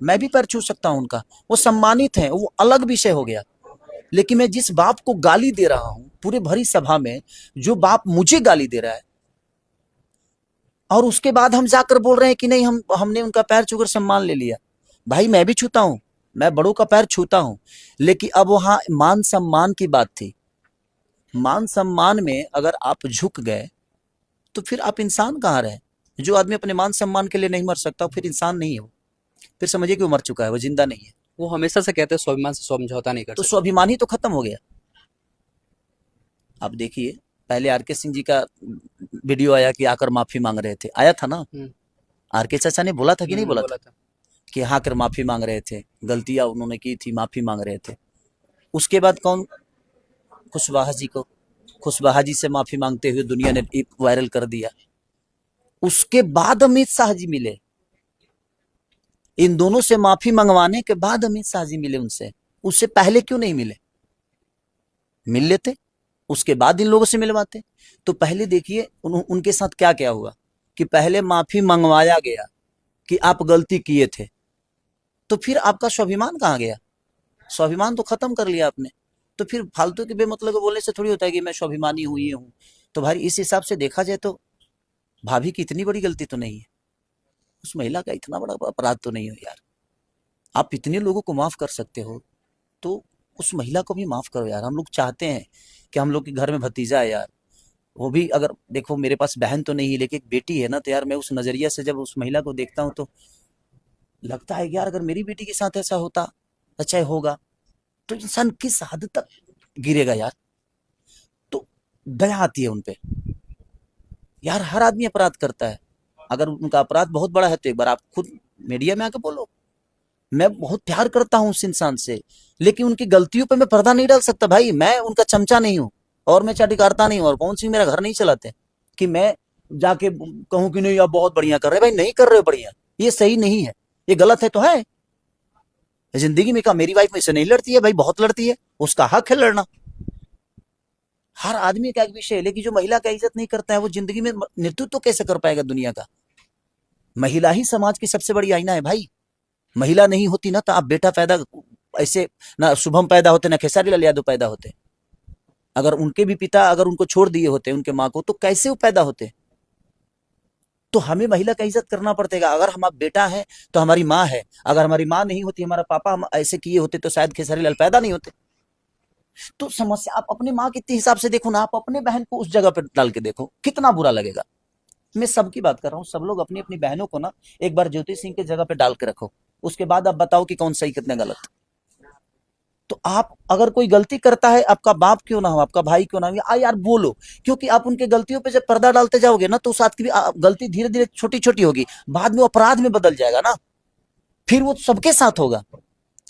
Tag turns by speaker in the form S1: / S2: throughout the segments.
S1: मैं भी पैर छू सकता हूं उनका, वो सम्मानित हैं, वो अलग विषय हो गया। लेकिन मैं जिस बाप को गाली दे रहा हूं पूरे भरी सभा में, जो बाप मुझे गाली दे रहा है, और उसके बाद हम जाकर बोल रहे हैं कि नहीं, हमने उनका पैर छूकर सम्मान ले लिया। भाई मैं भी छूता हूं, मैं बड़ों का पैर छूता हूं, लेकिन अब वहां मान सम्मान की बात थी। मान सम्मान में अगर आप झुक गए तो फिर आप इंसान कहाँ रहे? जो आदमी अपने मान सम्मान के लिए नहीं मर सकता फिर इंसान नहीं है वो। फिर समझिए कि वो मर चुका है, वो जिंदा नहीं है।
S2: वो हमेशा से कहते हैं स्वाभिमान से समझौता नहीं कर
S1: तो
S2: सकते।
S1: स्वाभिमान ही तो खत्म हो गया। आप देखिए, पहले आर के सिंह जी का वीडियो आया कि आकर माफी मांग रहे थे, आया था ना?
S2: हम्म।
S1: आर के चाचा ने बोला था कि नहीं बोला था
S2: बोला था।
S1: कि हाँ कर माफी मांग रहे थे, गलतियां उन्होंने की थी, माफी मांग रहे थे। उसके बाद कौन? कुशवाहा जी को, कुशवाहा जी से माफी मांगते हुए दुनिया ने वायरल कर दिया। उसके बाद अमित शाह जी मिले, इन दोनों से माफी मंगवाने के बाद अमित शाह जी मिले उनसे। उससे पहले क्यों नहीं मिले? मिल लेते, उसके बाद इन लोगों से मिलवाते। तो पहले देखिए उनके साथ क्या क्या हुआ, कि पहले माफी मंगवाया गया कि आप गलती किए थे, तो फिर आपका स्वाभिमान कहाँ गया? स्वाभिमान तो खत्म कर लिया आपने। तो फिर फालतू के बेमतलब के बोलने से थोड़ी होता है कि मैं स्वाभिमानी हूं, ये हूं। तो भाई इस हिसाब से देखा जाए तो भाभी की इतनी बड़ी गलती तो नहीं है, उस महिला का इतना बड़ा अपराध तो नहीं हो यार। आप इतने लोगों को माफ कर सकते हो तो उस महिला को भी माफ करो यार। हम लोग चाहते हैं कि हम लोग के घर में भतीजा है यार, वो भी, अगर देखो मेरे पास बहन तो नहीं है लेकिन एक बेटी है ना, तो यार मैं उस नजरिया से जब उस महिला को देखता हूँ तो लगता है कि यार अगर मेरी बेटी के साथ ऐसा होता, अच्छा होगा, तो इंसान किस हद तक गिरेगा यार। तो दया आती है उनपे यार। हर आदमी अपराध करता है, अगर उनका अपराध बहुत बड़ा है तो एक बार आप खुद मीडिया में आके बोलो। मैं बहुत प्यार करता हूं उस इंसान से, लेकिन उनकी गलतियों पे मैं पर्दा नहीं डाल सकता भाई। मैं उनका चमचा नहीं हूं और मैं चाटिकारता नहीं हूं, और पवन सिंह मेरा घर नहीं चलाते कि मैं जाके कहूं कि नहीं आप बहुत बढ़िया कर रहे हैं। भाई नहीं कर रहे हो बढ़िया, ये सही नहीं है, ये गलत है तो है। जिंदगी में कहा मेरी वाइफ मुझसे नहीं लड़ती है, भाई बहुत लड़ती है, उसका हक है लड़ना। हर आदमी का एक विषय है, लेकिन जो महिला का इज्जत नहीं करता है वो जिंदगी में नेतृत्व कैसे कर पाएगा दुनिया का? महिला ही समाज की सबसे बड़ी आईना है भाई। महिला नहीं होती ना तो आप बेटा पैदा, ऐसे ना शुभम पैदा होते ना खेसारी लाल यादव पैदा होते। अगर उनके भी पिता अगर उनको छोड़ दिए होते उनके माँ को, तो कैसे वो पैदा होते? तो हमें महिला का इज्जत करना पड़ेगा। अगर हमारा बेटा है तो हमारी माँ है, अगर हमारी माँ नहीं होती, हमारा पापा हम ऐसे किए होते तो शायद खेसारी लाल पैदा नहीं होते। तो समस्या आप अपने माँ के हिसाब से देखो ना, आप अपने बहन को उस जगह पर डाल के देखो, कितना बुरा लगेगा। मैं सबकी बात कर रहा हूँ, सब लोग अपनी अपनी बहनों को ना एक बार ज्योति सिंह के जगह पे डाल के रखो, उसके बाद आप बताओ कि कौन सही कितने गलत। तो आप अगर कोई गलती करता है, आपका बाप क्यों ना हो, आपका भाई क्यों ना हो, आ यार बोलो। क्योंकि आप उनके गलतियों पे जब पर्दा डालते जाओगे ना, तो उस आदमी की गलती धीरे धीरे छोटी छोटी होगी, बाद में अपराध में बदल जाएगा ना, फिर वो सबके साथ होगा।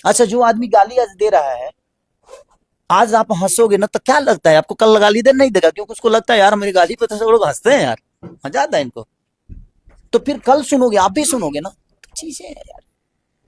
S1: अच्छा, जो आदमी गाली आज दे रहा है, आज आप हंसोगे ना तो क्या लगता है आपको कल गाली दे नहीं देगा? क्योंकि उसको लगता है यार मेरी गाली पे तो सब लोग हंसते हैं यार, मजा आता है इनको। तो फिर कल सुनोगे, आप भी सुनोगे ना, तो चीजें यार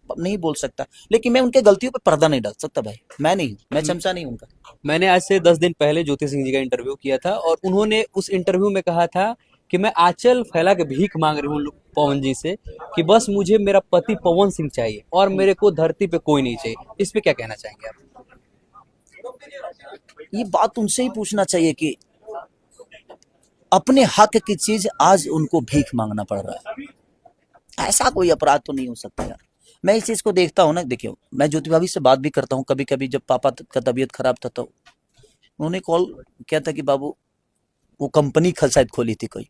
S1: नहीं बोल सकता। लेकिन मैं उनके गलतियों पे पर्दा नहीं डाल सकता भाई, मैं नहीं, मैं चमचा नहीं उनका।
S2: मैंने आज से 10 दिन पहले ज्योति सिंह जी का इंटरव्यू किया था और उन्होंने उस इंटरव्यू में कहा था कि मैं आंचल फैला के भीख मांग रही हूँ पवन जी से कि बस मुझे मेरा पति पवन सिंह चाहिए और मेरे को धरती पे कोई नहीं चाहिए। इस पे क्या कहना चाहेंगे आप?
S1: ये बात उनसे ही पूछना चाहिए कि अपने हक की चीज आज उनको भीख मांगना पड़ रहा है। ऐसा कोई अपराध तो नहीं हो सकता यार। मैं इस चीज को देखता हूँ ना, देखियो मैं ज्योति भाभी से बात भी करता हूँ कभी कभी, जब पापा का तबीयत खराब था तो उन्होंने कॉल किया था कि बाबू, वो कंपनी शायद खोली थी कोई,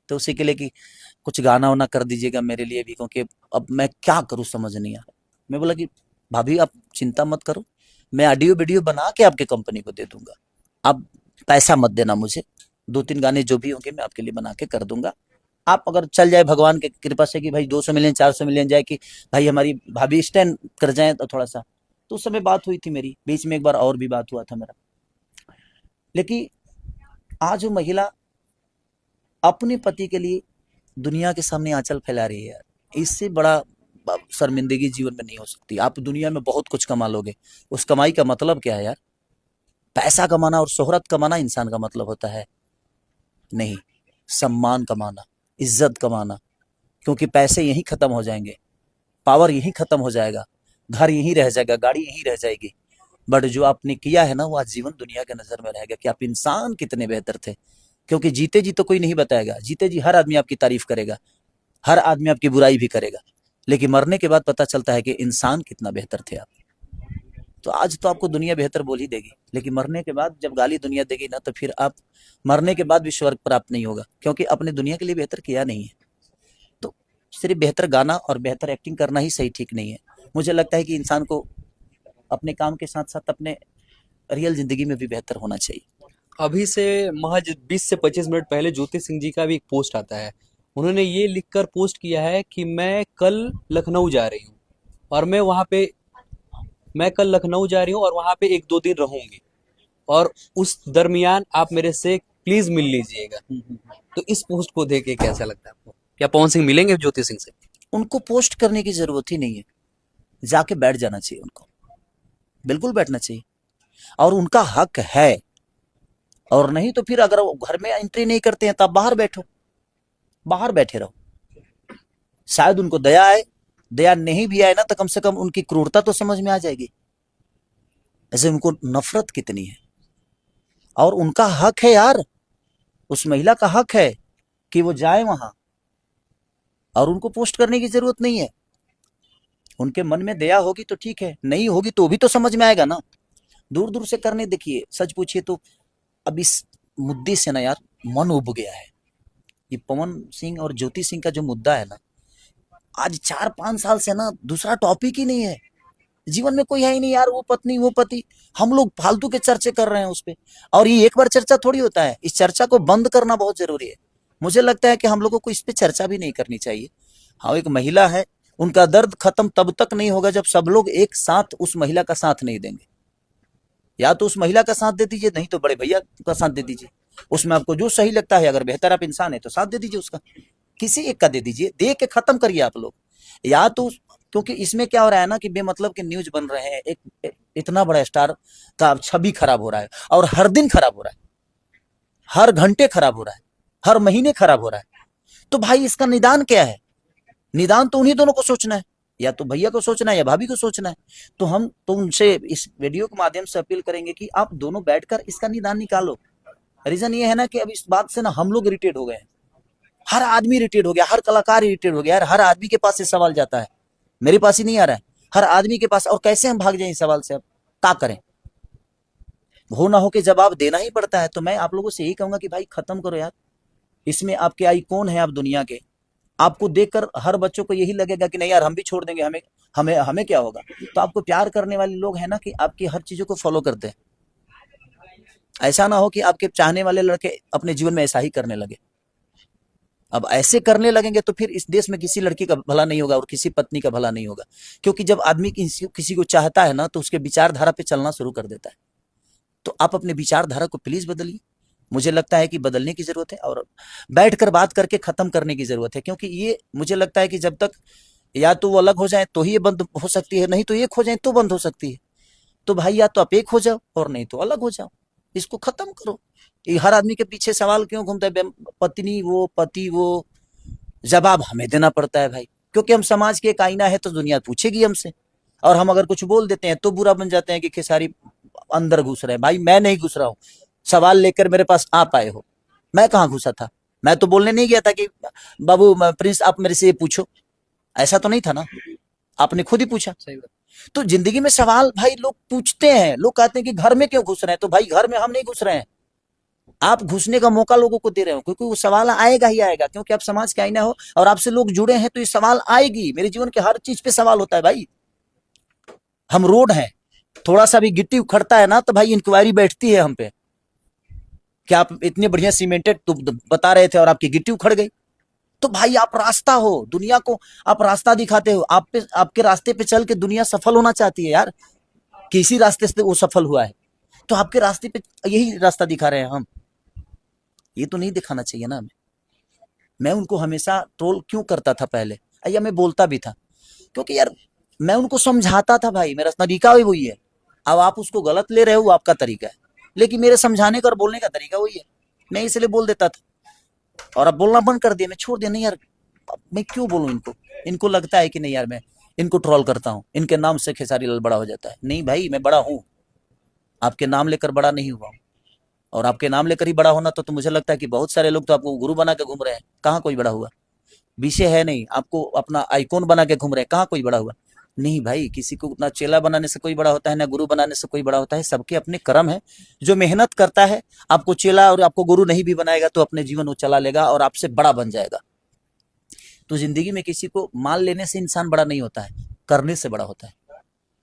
S1: तो उसी के लिए कि कुछ गाना वाना कर दीजिएगा मेरे लिए भी, क्योंकि अब मैं क्या करूँ समझ नहीं आ रहा। मैं बोला कि भाभी आप चिंता मत करो, मैं ऑडियो वीडियो बना के आपके कंपनी को दे दूंगा, आप पैसा मत देना मुझे, 2-3 गाने जो भी होंगे मैं आपके लिए बना के कर दूंगा। आप अगर चल जाए भगवान की कृपा से कि भाई 200 मिलियन 400 मिलियन जाए, कि भाई हमारी भाभी स्टैंड कर जाए तो थोड़ा सा। तो उस समय बात हुई थी मेरी, बीच में एक बार और भी बात हुआ था मेरा। लेकिन आज वो महिला अपने पति के लिए दुनिया के सामने आंचल फैला रही है यार, इससे बड़ा शर्मिंदगी जीवन में नहीं हो सकती। आप दुनिया में बहुत कुछ कमा लोगे, उस कमाई का मतलब क्या है यार? पैसा कमाना और शोहरत कमाना इंसान का मतलब होता है? नहीं, सम्मान कमाना, इज्जत कमाना। क्योंकि पैसे यहीं खत्म हो जाएंगे, पावर यहीं खत्म हो जाएगा, घर यहीं रह जाएगा, गाड़ी यहीं रह जाएगी। बट जो आपने किया है ना, वो आजीवन दुनिया के नजर में रहेगा कि आप इंसान कितने बेहतर थे। क्योंकि जीते जी तो कोई नहीं बताएगा, जीते जी हर आदमी आपकी तारीफ करेगा, हर आदमी आपकी बुराई भी करेगा, लेकिन मरने के बाद पता चलता है कि इंसान कितना बेहतर थे आप। तो आज तो आपको दुनिया बेहतर बोल ही देगी, लेकिन मरने के बाद जब गाली दुनिया देगी ना, तो फिर आप मरने के बाद भी स्वर्ग प्राप्त नहीं होगा, क्योंकि आपने दुनिया के लिए बेहतर किया नहीं है। तो सिर्फ बेहतर गाना और बेहतर एक्टिंग करना ही सही ठीक नहीं है। मुझे लगता है कि इंसान को अपने काम के साथ साथ अपने रियल जिंदगी में भी बेहतर होना चाहिए।
S2: अभी से महज 20 से 25 मिनट पहले ज्योति सिंह जी का भी एक पोस्ट आता है। उन्होंने ये लिखकर पोस्ट किया है कि मैं कल लखनऊ जा रही हूँ और मैं कल लखनऊ जा रही हूँ और वहां पे 1-2 दिन रहूंगी, और उस दरमियान आप मेरे से प्लीज मिल लीजिएगा। तो इस पोस्ट को देख के कैसा लगता है आपको? क्या पवन सिंह मिलेंगे ज्योति सिंह से?
S1: उनको पोस्ट करने की जरूरत ही नहीं है, जाके बैठ जाना चाहिए उनको, बिल्कुल बैठना चाहिए, और उनका हक है। और नहीं तो फिर अगर वो घर में एंट्री नहीं करते हैं तो आप बाहर बैठो, बाहर बैठे रहो। शायद उनको दया आए, दया नहीं भी आए ना तो कम से कम उनकी क्रूरता तो समझ में आ जाएगी, ऐसे उनको नफरत कितनी है। और उनका हक है यार, उस महिला का हक है कि वो जाए वहां, और उनको पोस्ट करने की जरूरत नहीं है। उनके मन में दया होगी तो ठीक है, नहीं होगी तो भी तो समझ में आएगा ना। दूर दूर से करने देखिए, सच पूछिए तो अब इस मुद्दे से ना यार मन उब गया है। ये पवन सिंह और ज्योति सिंह का जो मुद्दा है ना, आज 4-5 साल से ना दूसरा टॉपिक ही नहीं है, जीवन में कोई है ही नहीं यार। वो पत्नी वो पति, हम लोग फालतू के चर्चे कर रहे हैं उस पे। और ये एक बार चर्चा थोड़ी होता है, इस चर्चा को बंद करना बहुत जरूरी है। मुझे लगता है कि हम लोगों को इस पे चर्चा भी नहीं करनी चाहिए। हाँ, एक महिला है, उनका दर्द खत्म तब तक नहीं होगा जब सब लोग एक साथ उस महिला का साथ नहीं देंगे। या तो उस महिला का साथ दे दीजिए, नहीं तो बड़े भैया का साथ दे दीजिए। उसमें आपको जो सही लगता है, अगर बेहतर आप इंसान है तो साथ दे दीजिए उसका, किसी एक का दे दीजिए, दे के खत्म करिए आप लोग। या तो क्योंकि इसमें क्या हो रहा है ना कि बेमतलब के न्यूज बन रहे हैं, एक इतना बड़ा स्टार का छवि खराब हो रहा है, और हर दिन खराब हो रहा है, हर घंटे खराब हो रहा है, हर महीने खराब हो रहा है। तो भाई इसका निदान क्या है? निदान तो उन्हीं दोनों को सोचना है, या तो भैया को सोचना है या भाभी को सोचना है। तो हम तो उनसे इस वीडियो के माध्यम से अपील करेंगे कि आप दोनों बैठकर इसका निदान निकालो। रीजन ये है ना कि अब इस बात से ना हम लोग इरिटेट हो गए हैं, हर आदमी इरिटेट हो गया, हर कलाकार इरिटेट हो गया यार। हर आदमी के पास ये सवाल जाता है, मेरे पास ही नहीं आ रहा है, हर आदमी के पास। और कैसे हम भाग जाए इस सवाल से? अब क्या करें? हो ना हो के जवाब देना ही पड़ता है। तो मैं आप लोगों से यही कहूंगा कि भाई खत्म करो यार। इसमें आपके आइकॉन है आप दुनिया के, आपको देखकर हर बच्चों को यही लगेगा कि नहीं यार हम भी छोड़ देंगे, हमें हमें हमें क्या होगा। तो आपको प्यार करने वाले लोग हैं ना कि आपकी हर चीजों को फॉलो करते हैं। ऐसा ना हो कि आपके चाहने वाले लड़के अपने जीवन में ऐसा ही करने लगे। अब ऐसे करने लगेंगे तो फिर इस देश में किसी लड़की का भला नहीं होगा और किसी पत्नी का भला नहीं होगा। क्योंकि जब आदमी किसी को चाहता है ना, तो उसके विचारधारा पे चलना शुरू कर देता है। तो आप अपने विचारधारा को प्लीज बदलिए। मुझे लगता है कि बदलने की जरूरत है, और बैठकर बात करके खत्म करने की जरूरत है। क्योंकि ये मुझे लगता है कि जब तक या तो वो अलग हो जाए तो ही ये बंद हो सकती है, नहीं तो एक हो जाए तो बंद हो सकती है। तो भाई या तो आप एक हो जाओ और नहीं तो अलग हो जाओ, इसको खत्म करो। ये हर आदमी के पीछे सवाल क्यों घूमता है? पत्नी वो पति वो, जवाब हमें देना पड़ता है भाई, क्योंकि हम समाज के एक आईना है, तो दुनिया पूछेगी हमसे। और हम अगर कुछ बोल देते हैं तो बुरा बन जाते हैं कि खेसारी अंदर घुस रहे हैं। भाई मैं नहीं घुस रहा हूँ, सवाल लेकर मेरे पास आप आए हो, मैं कहाँ घुसा था? मैं तो बोलने नहीं गया था कि बाबू प्रिंस आप मेरे से ये पूछो, ऐसा तो नहीं था ना, आपने खुद ही पूछा।
S2: सही बात।
S1: तो जिंदगी में सवाल भाई लोग पूछते हैं। लोग कहते हैं कि घर में क्यों घुस रहे हैं, तो भाई घर में हम नहीं घुस रहे हैं, आप घुसने का मौका लोगों को दे रहे हो, क्योंकि वो सवाल आएगा ही आएगा। क्योंकि आप समाज के आईना हो और आपसे लोग जुड़े हैं, तो ये सवाल आएगी। मेरे जीवन के हर चीज पे सवाल होता है भाई। हम रोड हैं, थोड़ा सा भी गिट्टी उखड़ता है ना तो भाई इंक्वायरी बैठती है हम पे, कि आप इतने बढ़िया सीमेंटेड तो बता रहे थे और आपकी गिट्टी उखड़ गई। तो भाई आप रास्ता हो, दुनिया को आप रास्ता दिखाते हो। आप पे आपके रास्ते पे चल के दुनिया सफल होना चाहती है यार, किसी रास्ते से वो सफल हुआ है, तो आपके रास्ते पे यही रास्ता दिखा रहे हैं हम। ये तो नहीं दिखाना चाहिए ना हमें। मैं उनको हमेशा ट्रोल क्यों करता था पहले, या मैं बोलता भी था, क्योंकि यार मैं उनको समझाता था भाई, मेरा तरीका भी वही है। अब आप उसको गलत ले रहे हो, वो आपका तरीका है, लेकिन मेरे समझाने का और बोलने का तरीका वही है। मैं इसलिए बोल देता था, और अब बोलना बंद कर दिया, मैं छोड़ दिया। नहीं यार मैं क्यों बोलूं इनको, इनको लगता है कि नहीं यार मैं इनको ट्रोल करता हूँ, इनके नाम से खेसारी लाल बड़ा हो जाता है। नहीं भाई, मैं बड़ा हूँ, आपके नाम लेकर बड़ा नहीं हुआ हूँ। और आपके नाम लेकर ही बड़ा होना तो मुझे लगता है कि बहुत सारे लोग तो आपको गुरु बना के घूम रहे हैं, कहाँ कोई बड़ा हुआ? विषय है नहीं, आपको अपना आइकॉन बना के घूम रहे हैं, कहाँ कोई बड़ा हुआ? नहीं भाई, किसी को ना चेला बनाने से कोई बड़ा होता है, ना गुरु बनाने से कोई बड़ा होता है। सबके अपने कर्म है। जो मेहनत करता है, आपको चेला और आपको गुरु नहीं भी बनाएगा तो अपने जीवन वो चला लेगा और आपसे बड़ा बन जाएगा। तो जिंदगी में किसी को मान लेने से इंसान बड़ा नहीं होता है, करने से बड़ा होता है।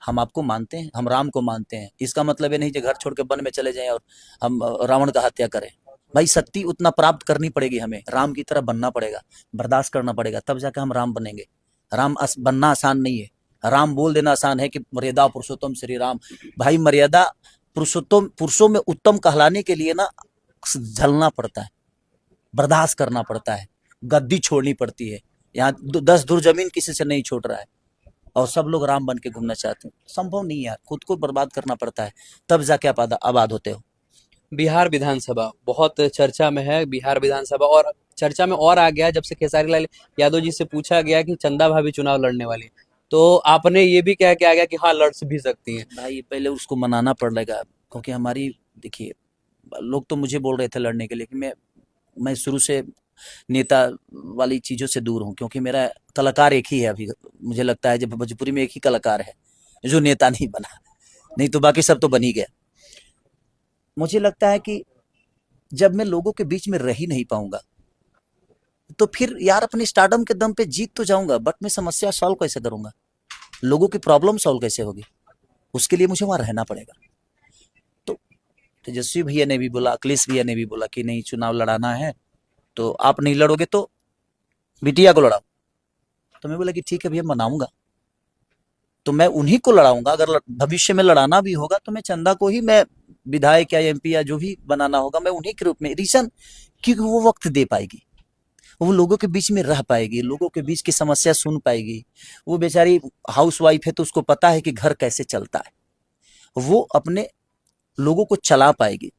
S1: हम आपको मानते हैं, हम राम को मानते हैं, इसका मतलब ये नहीं कि घर छोड़ के वन में चले जाएं और हम रावण का हत्या करें। भाई शक्ति उतना प्राप्त करनी पड़ेगी, हमें राम की तरह बनना पड़ेगा, बर्दाश्त करना पड़ेगा, तब जाकर हम राम बनेंगे। राम बनना आसान नहीं है। राम बोल देना आसान है कि मर्यादा पुरुषोत्तम श्री राम। भाई मर्यादा पुरुषोत्तम, पुरुषों में उत्तम कहलाने के लिए ना झलना पड़ता है, बर्दाश्त करना पड़ता है, गद्दी छोड़नी पड़ती है। यहाँ 10 धुर जमीन किसी से नहीं छोड़ रहा है और सब लोग राम बन के घूमना चाहते हैं। संभव नहीं यार, खुद को बर्बाद करना पड़ता है, तब जाके आप आबाद होते हो।
S2: बिहार विधानसभा बहुत चर्चा में है। बिहार विधानसभा और चर्चा में और आ गया जब से खेसारी लाल यादव जी से पूछा गया कि चंदा भाभी चुनाव लड़ने वाली, तो आपने ये भी कह के आ गया कि हाँ लड़ भी सकती हैं।
S1: भाई पहले उसको मनाना पड़ेगा, क्योंकि हमारी, देखिए, लोग तो मुझे बोल रहे थे लड़ने के लिए कि मैं शुरू से नेता वाली चीज़ों से दूर हूँ, क्योंकि मेरा कलाकार एक ही है अभी। मुझे लगता है जब भोजपुरी में एक ही कलाकार है जो नेता नहीं बना, नहीं तो बाकी सब तो बन ही गया। मुझे लगता है कि जब मैं लोगों के बीच में रह ही नहीं पाऊंगा तो फिर यार अपनी स्टारडम के दम पे जीत तो जाऊंगा, बट मैं समस्या सॉल्व कैसे करूंगा? लोगों की प्रॉब्लम सॉल्व कैसे होगी? उसके लिए मुझे वहां रहना पड़ेगा। तो तेजस्वी भैया ने भी बोला, अखिलेश भैया ने भी बोला कि नहीं चुनाव लड़ाना है तो आप नहीं लड़ोगे तो बिटिया को लड़ाओ। तो मैं बोला कि ठीक है भैया, मनाऊंगा तो मैं उन्हीं को लड़ाऊंगा। अगर भविष्य में लड़ाना भी होगा तो मैं चंदा को ही, मैं विधायक या एमपी या जो भी बनाना होगा मैं उन्हीं के रूप में। रीजन, क्योंकि वो वक्त दे पाएगी, वो लोगों के बीच में रह पाएगी, लोगों के बीच की समस्या सुन पाएगी। वो बेचारी हाउस वाइफ है तो उसको पता है कि घर कैसे चलता है, वो अपने लोगों को चला पाएगी।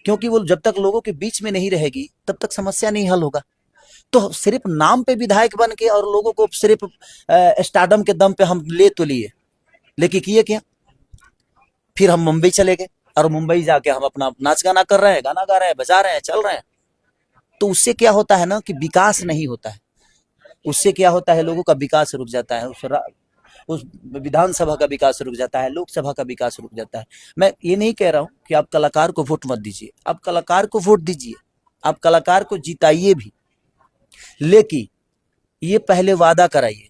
S1: क्योंकि वो जब तक लोगों के बीच में नहीं रहेगी तब तक समस्या नहीं हल होगा। तो सिर्फ नाम पे विधायक बन के और लोगों को सिर्फ स्टारडम के दम पे हम ले तो लिए, लेकिन किए क्या? फिर हम मुंबई चले गए और मुंबई जाके हम अपना नाच गाना कर रहे हैं, गाना गा रहे हैं, बजा रहे हैं, चल रहे हैं। तो उससे क्या होता है ना कि विकास नहीं होता है। उससे क्या होता है, लोगों का विकास रुक जाता है, उस विधानसभा का विकास रुक जाता है, लोकसभा का विकास रुक जाता है। मैं ये नहीं कह रहा हूं कि आप कलाकार को वोट मत दीजिए, आप कलाकार को वोट दीजिए, आप कलाकार को जिताइए भी, लेकिन ये पहले वादा कराइए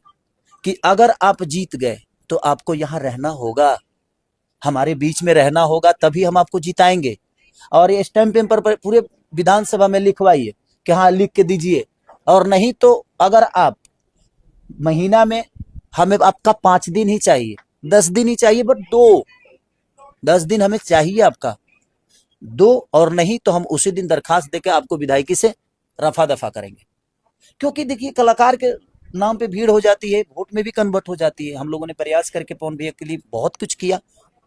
S1: कि अगर आप जीत गए तो आपको यहाँ रहना होगा, हमारे बीच में रहना होगा, तभी हम आपको जिताएंगे। और ये स्टैम्प पेपर पर पूरे विधानसभा में लिखवाइए कि हाँ लिख के दीजिए। और नहीं तो अगर आप महीना में, हमें आपका 5 दिन ही चाहिए, 10 दिन ही चाहिए, बट 10 दिन हमें चाहिए आपका, दो। और नहीं तो हम उसी दिन दरखास्त देकर आपको विधायकी से रफा दफा करेंगे। क्योंकि देखिए कलाकार के नाम पे भीड़ हो जाती है, वोट में भी कन्वर्ट हो जाती है। हम लोगों ने प्रयास करके पवन भैया के लिए बहुत कुछ किया,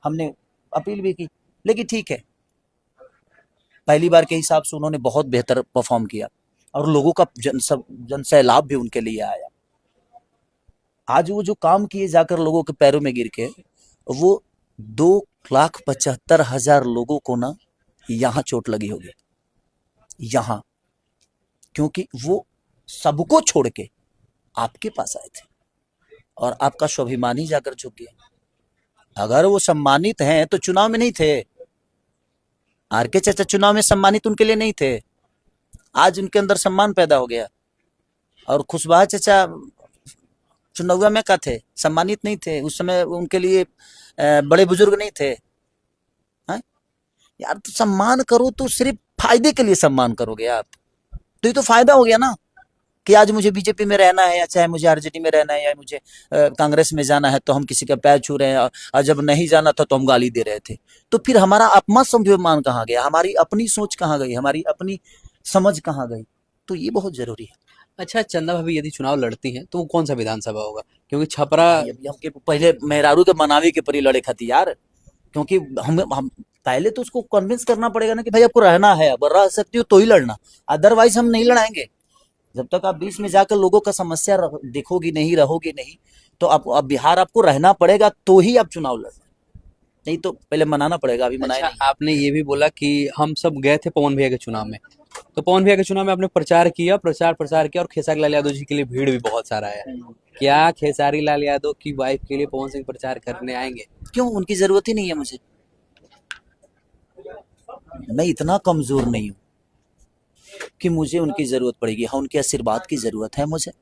S1: हमने अपील भी की, लेकिन ठीक है, पहली बार के हिसाब से उन्होंने बहुत बेहतर परफॉर्म किया और लोगों का जन सैलाब भी उनके लिए आया। आज वो जो काम किए जाकर लोगों के पैरों में गिर के, वो 2,75,000 लोगों को ना यहाँ चोट लगी होगी, यहाँ, क्योंकि वो सबको छोड़ के आपके पास आए थे और आपका स्वाभिमान ही जाकर झुक गया। अगर वो सम्मानित हैं तो चुनाव में नहीं थे। आर के चाचा चुनाव में सम्मानित उनके लिए नहीं थे, आज उनके अंदर सम्मान पैदा हो गया। और खुशबहा चाचा चुनाव में का थे, सम्मानित नहीं थे उस समय, उनके लिए बड़े बुजुर्ग नहीं थे। हाँ यार, तो सम्मान करो तो सिर्फ फायदे के लिए सम्मान करोगे आप, तो ये तो फायदा हो गया ना कि आज मुझे बीजेपी में रहना है या चाहे मुझे आरजेडी में रहना है या मुझे कांग्रेस में जाना है तो हम किसी का पैर छू रहे हैं, और जब नहीं जाना था तो हम गाली दे रहे थे। तो फिर हमारा अपना स्वाभिमान कहाँ गया, हमारी अपनी सोच कहाँ गई, हमारी अपनी समझ कहाँ गई? तो ये बहुत जरूरी है।
S2: अच्छा, चंदा भाभी यदि चुनाव लड़ती हैं तो वो कौन सा विधानसभा होगा? क्योंकि छपरा,
S1: अभी हमके पहले मेहरारू के मनावे के परी लड़े खाती यार, क्योंकि हम पहले तो उसको कन्विंस करना पड़ेगा ना कि भाई आपको रहना है, अब रह सकती हो तो ही लड़ना, अदरवाइज हम नहीं लड़ाएंगे। जब तक आप बीच में जाकर लोगों का समस्या देखोगी नहीं, रहोगे नहीं, तो तो आप अब बिहार आपको रहना पड़ेगा तो ही आप चुनाव लड़, नहीं तो पहले मनाना पड़ेगा, अभी मनाया
S2: अच्छा, आपने ये भी बोला कि हम सब गए थे पवन भैया के चुनाव में, तो पवन भैया के चुनाव में आपने प्रचार किया, प्रचार किया, और खेसारी लाल यादव जी के लिए भीड़ भी बहुत सारा आया।
S1: नहीं।
S2: क्या खेसारी लाल यादव की वाइफ के लिए पवन सिंह प्रचार करने आएंगे?
S1: क्यों, उनकी जरूरत ही नहीं है मुझे, मैं इतना कमजोर नहीं हूं कि मुझे उनकी जरूरत पड़ेगी। हाँ, उनके आशीर्वाद की जरूरत है मुझे,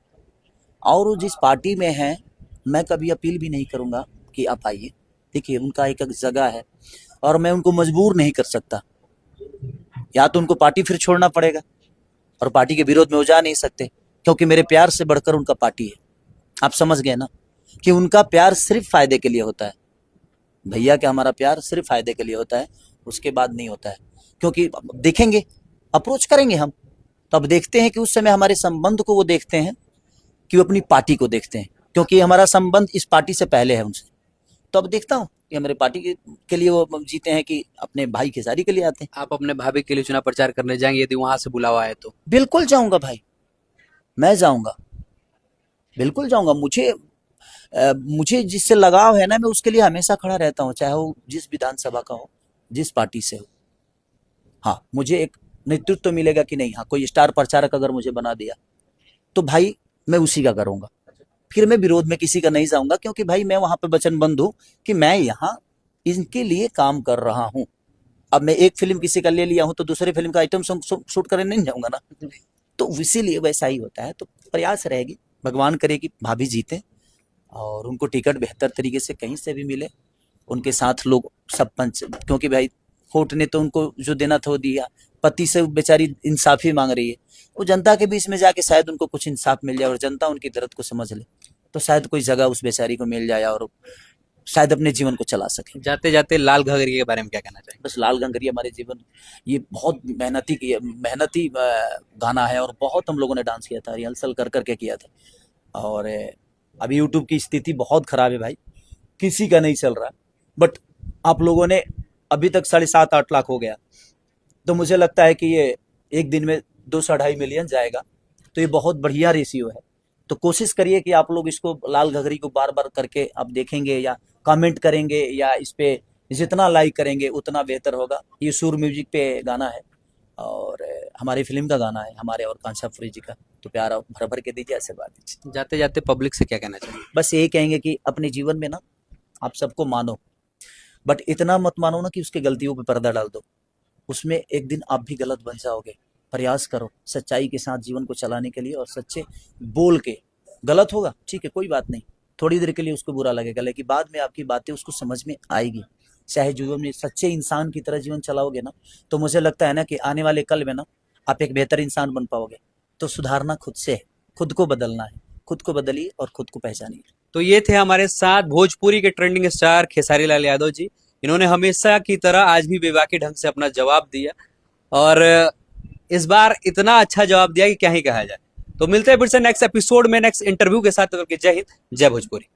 S1: और वो जिस पार्टी में है मैं कभी अपील भी नहीं करूंगा कि आप आइए। देखिए, उनका एक जगह है और मैं उनको मजबूर नहीं कर सकता, या तो उनको पार्टी फिर छोड़ना पड़ेगा, और पार्टी के विरोध में वो जा नहीं सकते, क्योंकि मेरे प्यार से बढ़कर उनका पार्टी है। आप समझ गए ना कि उनका प्यार सिर्फ फायदे के लिए होता है, भैया का हमारा प्यार सिर्फ फायदे के लिए होता है, उसके बाद नहीं होता है। क्योंकि देखेंगे, अप्रोच करेंगे हम, तो अब देखते हैं कि उस समय हमारे संबंध को वो देखते हैं कि वो अपनी पार्टी को देखते हैं, क्योंकि हमारा संबंध इस पार्टी से पहले है उनसे। तो अब देखता हूँ कि हमारे पार्टी के लिए वो जीते हैं कि अपने भाई खेसारी के लिए आते हैं।
S2: आप अपने भाभी के लिए चुनाव प्रचार करने जाएंगे यदि वहां से बुलावा आए तो?
S1: बिल्कुल जाऊंगा भाई, मैं जाऊंगा, बिल्कुल जाऊंगा। मुझे जिससे लगाव है ना, मैं उसके लिए हमेशा खड़ा रहता हूँ, चाहे वो जिस विधानसभा का हो, जिस पार्टी से हो। हाँ, मुझे एक नेतृत्व तो मिलेगा कि नहीं, हाँ कोई स्टार प्रचारक अगर मुझे बना दिया तो भाई मैं उसी का करूंगा, फिर मैं विरोध में किसी का नहीं जाऊंगा, क्योंकि भाई मैं वहां पे वचनबद्ध हूं कि मैं यहाँ इनके लिए काम कर रहा हूं। अब मैं एक फिल्म किसी का ले लिया हूं तो दूसरे फिल्म का आइटम सॉन्ग शूट करने नहीं जाऊंगा ना, तो इसीलिए वैसा ही होता है। तो प्रयास रहेगी, भगवान करे कि भाभी जीते और उनको टिकट बेहतर तरीके से कहीं से भी मिले, उनके साथ लोग सब पंच, क्योंकि भाई कोर्ट ने तो उनको जो देना था वो दिया, पति से बेचारी इंसाफी मांग रही है, वो जनता के बीच में जाके शायद उनको कुछ इंसाफ मिल जाए और जनता उनकी दर्द को समझ ले, तो शायद कोई जगह उस बेचारी को मिल जाए और शायद अपने जीवन को चला सके।
S2: जाते जाते लाल घाघरिया के बारे में क्या कहना चाहेंगे?
S1: बस लाल गंगरिया हमारे जीवन, ये बहुत मेहनती गाना है, और बहुत हम लोगों ने डांस किया था, रिहर्सल कर करके किया था। और अभी यूट्यूब की स्थिति बहुत खराब है भाई, किसी का नहीं चल रहा, बट आप लोगों ने अभी तक 7.5-8 लाख हो गया, तो मुझे लगता है कि ये एक दिन में 2 से 2.5 मिलियन जाएगा, तो ये बहुत बढ़िया रेशियो है। तो कोशिश करिए कि आप लोग इसको लाल घघरी को बार बार करके आप देखेंगे या कमेंट करेंगे, या इस पे जितना लाइक करेंगे उतना बेहतर होगा। ये सुर म्यूजिक पे गाना है और हमारी फिल्म का गाना है, हमारे और कांचा फुरी जी का, तो प्यार भर भर के दीजिए, आशीर्वाद दीजिए।
S2: जाते जाते पब्लिक से क्या कहना चाहेंगे?
S1: बस यही कहेंगे कि अपने जीवन में ना आप सबको मानो, बट इतना मत मानो ना कि उसके गलतियों पे पर्दा डाल दो, उसमें एक दिन आप भी गलत बन जाओगे। प्रयास करो सच्चाई के साथ जीवन को चलाने के लिए, और सच्चे बोल के, गलत होगा ठीक है कोई बात नहीं, थोड़ी देर के लिए उसको बुरा लगेगा, लेकिन बाद में आपकी बातें उसको समझ में आएगी। चाहे जीवन में सच्चे इंसान की तरह जीवन चलाओगे ना, तो मुझे लगता है ना कि आने वाले कल में ना आप एक बेहतर इंसान बन पाओगे। तो सुधारना खुद से है, खुद को बदलना है, खुद को बदलिए और खुद को पहचानिए।
S2: तो ये थे हमारे साथ भोजपुरी के ट्रेंडिंग स्टार खेसारी लाल यादव जी। इन्होंने हमेशा की तरह आज भी बेबाकी ढंग से अपना जवाब दिया, और इस बार इतना अच्छा जवाब दिया कि क्या ही कहा जाए। तो मिलते हैं फिर से नेक्स्ट एपिसोड में, नेक्स्ट इंटरव्यू के साथ। जय हिंद, जय भोजपुरी।